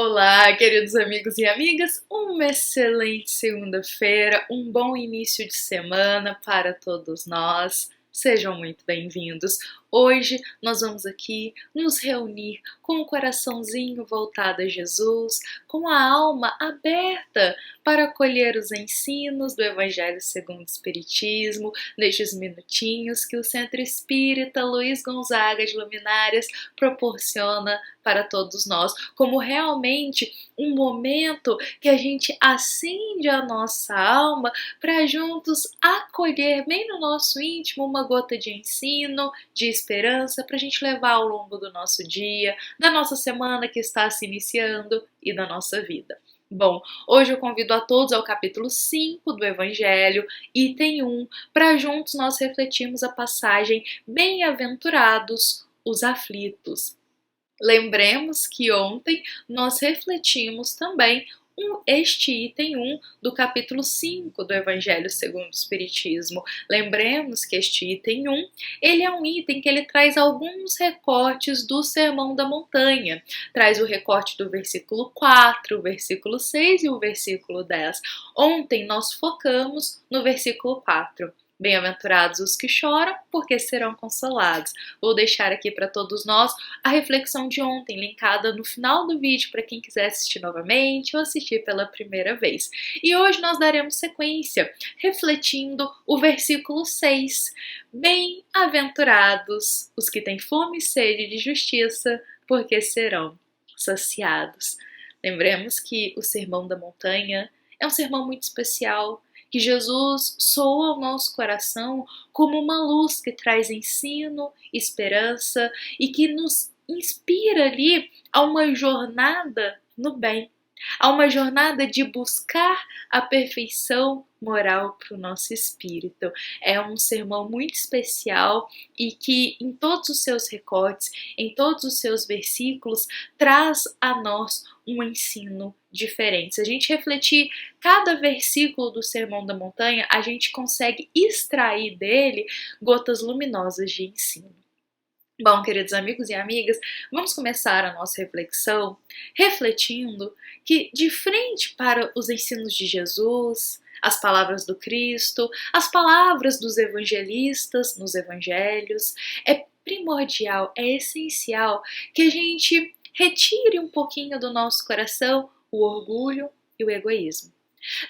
Olá, queridos amigos e amigas, uma excelente segunda-feira, um bom início de semana para todos nós. Sejam muito bem-vindos. Hoje nós vamos aqui nos reunir com o coraçãozinho voltado a Jesus, com a alma aberta para acolher os ensinos do Evangelho segundo o Espiritismo, nestes minutinhos que o Centro Espírita Luiz Gonzaga de Luminárias proporciona para todos nós, como realmente um momento que a gente acende a nossa alma para juntos acolher bem no nosso íntimo uma gota de ensino, de esperança para a gente levar ao longo do nosso dia, da nossa semana que está se iniciando e da nossa vida. Bom, hoje eu convido a todos ao capítulo 5 do Evangelho, item 1, para juntos nós refletirmos a passagem Bem-aventurados os aflitos. Lembremos que ontem nós refletimos também este item 1 do capítulo 5 do Evangelho segundo o Espiritismo. Lembremos que este item 1, ele é um item que ele traz alguns recortes do Sermão da Montanha. Traz o recorte do versículo 4, o versículo 6 e o versículo 10. Ontem nós focamos no versículo 4. Bem-aventurados os que choram, porque serão consolados. Vou deixar aqui para todos nós a reflexão de ontem, linkada no final do vídeo para quem quiser assistir novamente ou assistir pela primeira vez. E hoje nós daremos sequência, refletindo o versículo 6. Bem-aventurados os que têm fome e sede de justiça, porque serão saciados. Lembremos que o Sermão da Montanha é um sermão muito especial, que Jesus soa ao nosso coração como uma luz que traz ensino, esperança e que nos inspira ali a uma jornada no bem, a uma jornada de buscar a perfeição moral para o nosso espírito. É um sermão muito especial e que em todos os seus recortes, em todos os seus versículos, traz a nós um ensino diferente. Se a gente refletir cada versículo do Sermão da Montanha, a gente consegue extrair dele gotas luminosas de ensino. Bom, queridos amigos e amigas, vamos começar a nossa reflexão refletindo que, de frente para os ensinos de Jesus, as palavras do Cristo, as palavras dos evangelistas nos evangelhos, é primordial, é essencial que a gente retire um pouquinho do nosso coração o orgulho e o egoísmo.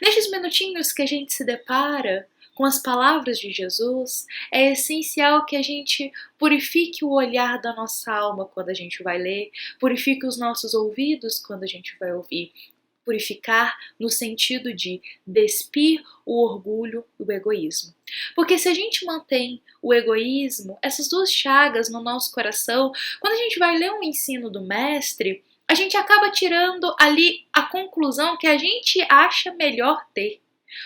Nestes minutinhos que a gente se depara com as palavras de Jesus, é essencial que a gente purifique o olhar da nossa alma quando a gente vai ler, purifique os nossos ouvidos quando a gente vai ouvir. Purificar no sentido de despir o orgulho e o egoísmo. Porque se a gente mantém o egoísmo, essas duas chagas no nosso coração, quando a gente vai ler um ensino do mestre, a gente acaba tirando ali a conclusão que a gente acha melhor ter.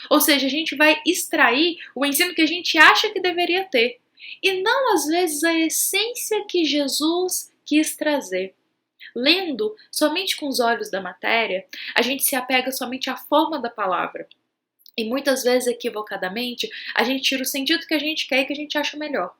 Ou seja, a gente vai extrair o ensino que a gente acha que deveria ter. E não, às vezes, a essência que Jesus quis trazer. Lendo somente com os olhos da matéria, a gente se apega somente à forma da palavra. E muitas vezes, equivocadamente, a gente tira o sentido que a gente quer e que a gente acha melhor.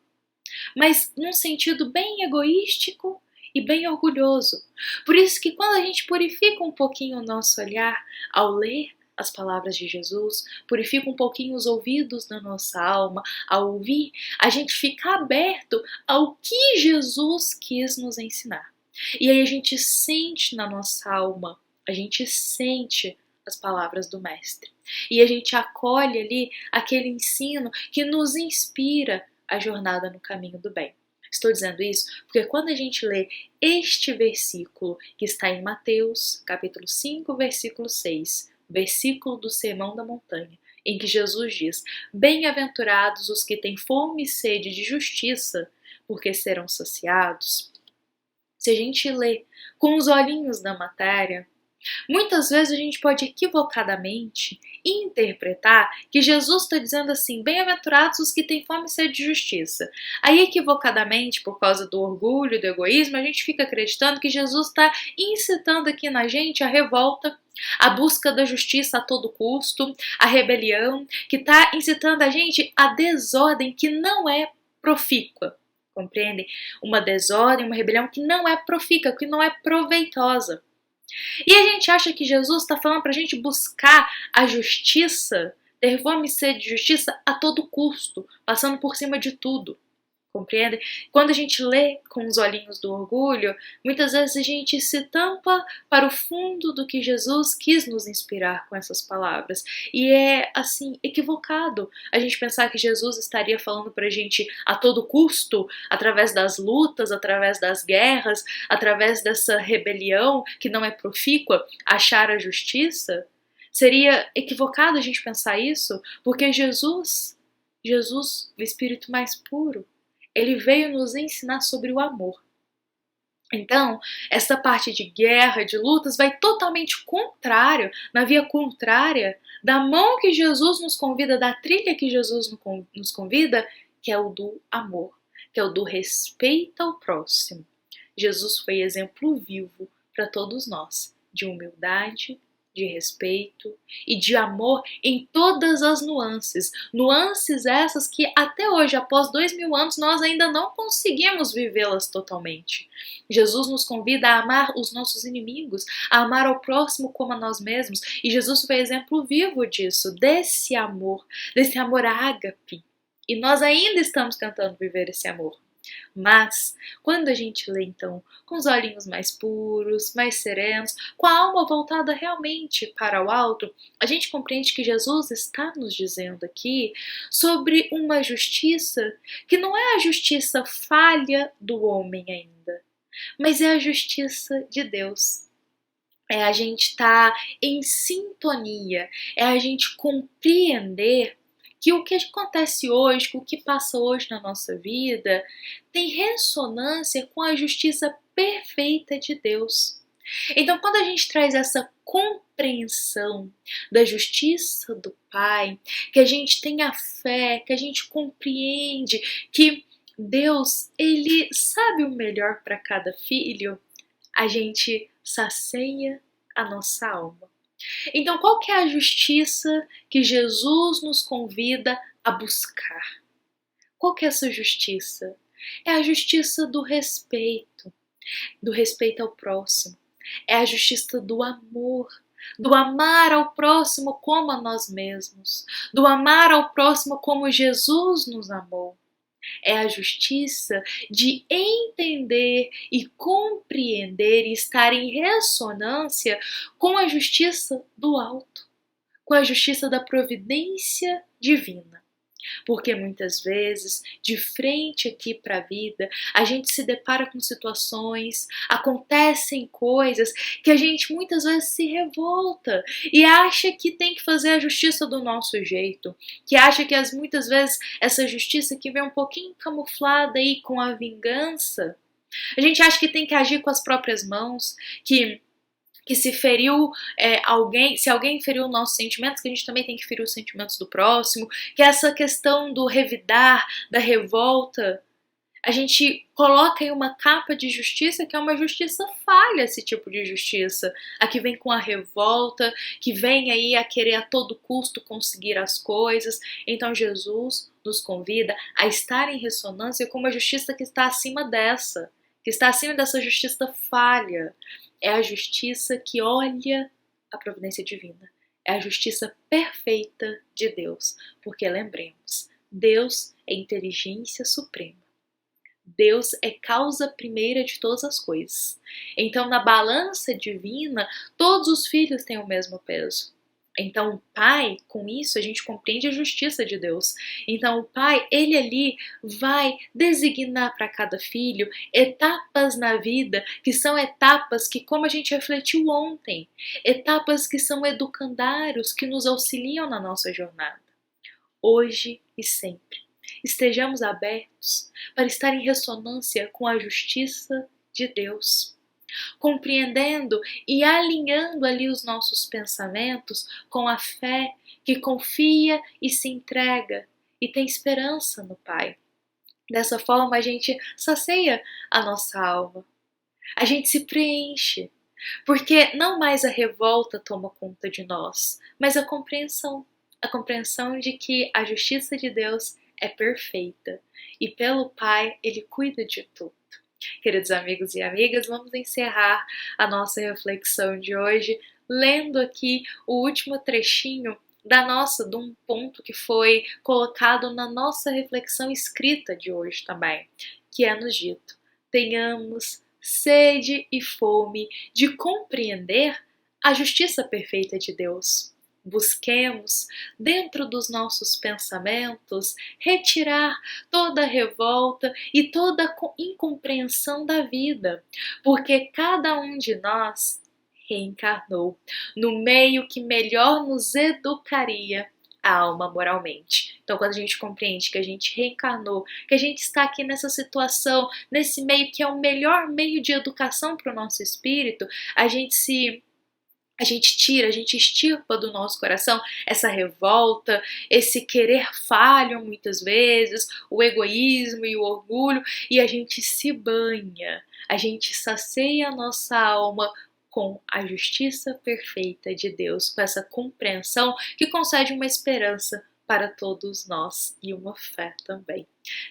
Mas num sentido bem egoístico e bem orgulhoso. Por isso que quando a gente purifica um pouquinho o nosso olhar ao ler as palavras de Jesus, purifica um pouquinho os ouvidos da nossa alma, ao ouvir, a gente fica aberto ao que Jesus quis nos ensinar. E aí a gente sente na nossa alma, a gente sente as palavras do Mestre. E a gente acolhe ali aquele ensino que nos inspira a jornada no caminho do bem. Estou dizendo isso porque quando a gente lê este versículo que está em Mateus, capítulo 5, versículo 6, versículo do Sermão da Montanha, em que Jesus diz: Bem-aventurados os que têm fome e sede de justiça, porque serão saciados. Se a gente lê com os olhinhos da matéria, muitas vezes a gente pode equivocadamente interpretar que Jesus está dizendo assim: bem-aventurados os que têm fome e sede de justiça. Aí, equivocadamente, por causa do orgulho, do egoísmo, a gente fica acreditando que Jesus está incitando aqui na gente a revolta, a busca da justiça a todo custo, a rebelião, que está incitando a gente a desordem que não é profícua. Compreendem? Uma desordem, uma rebelião que não é profícua, que não é proveitosa. E a gente acha que Jesus está falando para a gente buscar a justiça, ter fome e sede de justiça a todo custo, passando por cima de tudo. Compreende? Quando a gente lê com os olhinhos do orgulho, muitas vezes a gente se tampa para o fundo do que Jesus quis nos inspirar com essas palavras. E é, assim, equivocado a gente pensar que Jesus estaria falando para a gente a todo custo, através das lutas, através das guerras, através dessa rebelião que não é profícua, achar a justiça. Seria equivocado a gente pensar isso, porque Jesus, o Espírito mais puro, ele veio nos ensinar sobre o amor. Então, essa parte de guerra, de lutas, vai totalmente contrário, na via contrária da mão que Jesus nos convida, da trilha que Jesus nos convida, que é o do amor, que é o do respeito ao próximo. Jesus foi exemplo vivo para todos nós, de humildade, de respeito e de amor em todas as nuances. Nuances essas que até hoje, após 2000 anos, nós ainda não conseguimos vivê-las totalmente. Jesus nos convida a amar os nossos inimigos, a amar ao próximo como a nós mesmos. E Jesus foi exemplo vivo disso, desse amor ágape. E nós ainda estamos tentando viver esse amor. Mas, quando a gente lê então com os olhinhos mais puros, mais serenos, com a alma voltada realmente para o alto, a gente compreende que Jesus está nos dizendo aqui sobre uma justiça que não é a justiça falha do homem ainda, mas é a justiça de Deus. É a gente estar em sintonia, é a gente compreender que o que acontece hoje, que o que passa hoje na nossa vida, tem ressonância com a justiça perfeita de Deus. Então, quando a gente traz essa compreensão da justiça do Pai, que a gente tem a fé, que a gente compreende que Deus, ele sabe o melhor para cada filho, a gente sacia a nossa alma. Então, qual que é a justiça que Jesus nos convida a buscar? Qual que é essa justiça? É a justiça do respeito ao próximo. É a justiça do amar ao próximo como a nós mesmos, do amar ao próximo como Jesus nos amou. É a justiça de entender e compreender e estar em ressonância com a justiça do alto, com a justiça da providência divina. Porque muitas vezes, de frente aqui para a vida, a gente se depara com situações, acontecem coisas que a gente muitas vezes se revolta e acha que tem que fazer a justiça do nosso jeito, que acha que muitas vezes essa justiça que vem um pouquinho camuflada aí com a vingança, a gente acha que tem que agir com as próprias mãos, que se feriu alguém, se alguém feriu nossos sentimentos, que a gente também tem que ferir os sentimentos do próximo, que essa questão do revidar, da revolta, a gente coloca em uma capa de justiça que é uma justiça falha, esse tipo de justiça, a que vem com a revolta, que vem aí a querer a todo custo conseguir as coisas. Então Jesus nos convida a estar em ressonância com uma justiça que está acima dessa, que está acima dessa justiça falha. É a justiça que olha a providência divina. É a justiça perfeita de Deus. Porque lembremos, Deus é inteligência suprema. Deus é causa primeira de todas as coisas. Então, na balança divina, todos os filhos têm o mesmo peso. Então, o Pai, com isso, a gente compreende a justiça de Deus. Então, o Pai, ele ali vai designar para cada filho etapas na vida, que são etapas que, como a gente refletiu ontem, etapas que são educandários, que nos auxiliam na nossa jornada. Hoje e sempre, estejamos abertos para estar em ressonância com a justiça de Deus, compreendendo e alinhando ali os nossos pensamentos com a fé que confia e se entrega e tem esperança no Pai. Dessa forma a gente sacia a nossa alma, a gente se preenche, porque não mais a revolta toma conta de nós, mas a compreensão de que a justiça de Deus é perfeita e pelo Pai ele cuida de tudo. Queridos amigos e amigas, vamos encerrar a nossa reflexão de hoje lendo aqui o último trechinho de um ponto que foi colocado na nossa reflexão escrita de hoje também, que é nos dito: tenhamos sede e fome de compreender a justiça perfeita de Deus. Busquemos, dentro dos nossos pensamentos, retirar toda revolta e toda incompreensão da vida, porque cada um de nós reencarnou no meio que melhor nos educaria a alma moralmente. Então, quando a gente compreende que a gente reencarnou, que a gente está aqui nessa situação, nesse meio que é o melhor meio de educação para o nosso espírito, a gente tira, a gente extirpa do nosso coração essa revolta, esse querer falho muitas vezes, o egoísmo e o orgulho, e a gente se banha, a gente sacia a nossa alma com a justiça perfeita de Deus, com essa compreensão que concede uma esperança para todos nós e uma fé também.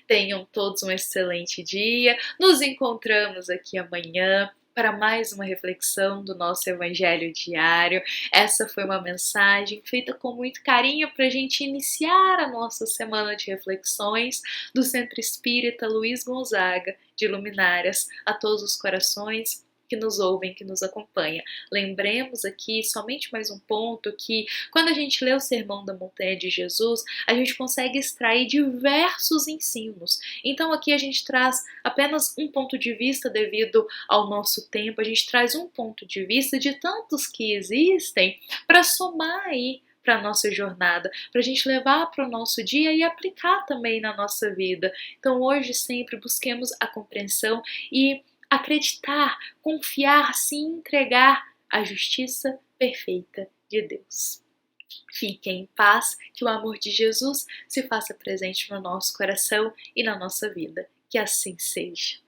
Tenham todos um excelente dia, nos encontramos aqui amanhã para mais uma reflexão do nosso Evangelho diário. Essa foi uma mensagem feita com muito carinho para a gente iniciar a nossa semana de reflexões do Centro Espírita Luiz Gonzaga de Luminárias, a todos os corações que nos ouvem, que nos acompanha. Lembremos aqui somente mais um ponto, que quando a gente lê o Sermão da Montanha de Jesus, a gente consegue extrair diversos ensinos. Então aqui a gente traz apenas um ponto de vista devido ao nosso tempo, a gente traz um ponto de vista de tantos que existem para somar aí para a nossa jornada, para a gente levar para o nosso dia e aplicar também na nossa vida. Então hoje sempre busquemos a compreensão e acreditar, confiar, se entregar à justiça perfeita de Deus. Fiquem em paz, que o amor de Jesus se faça presente no nosso coração e na nossa vida. Que assim seja.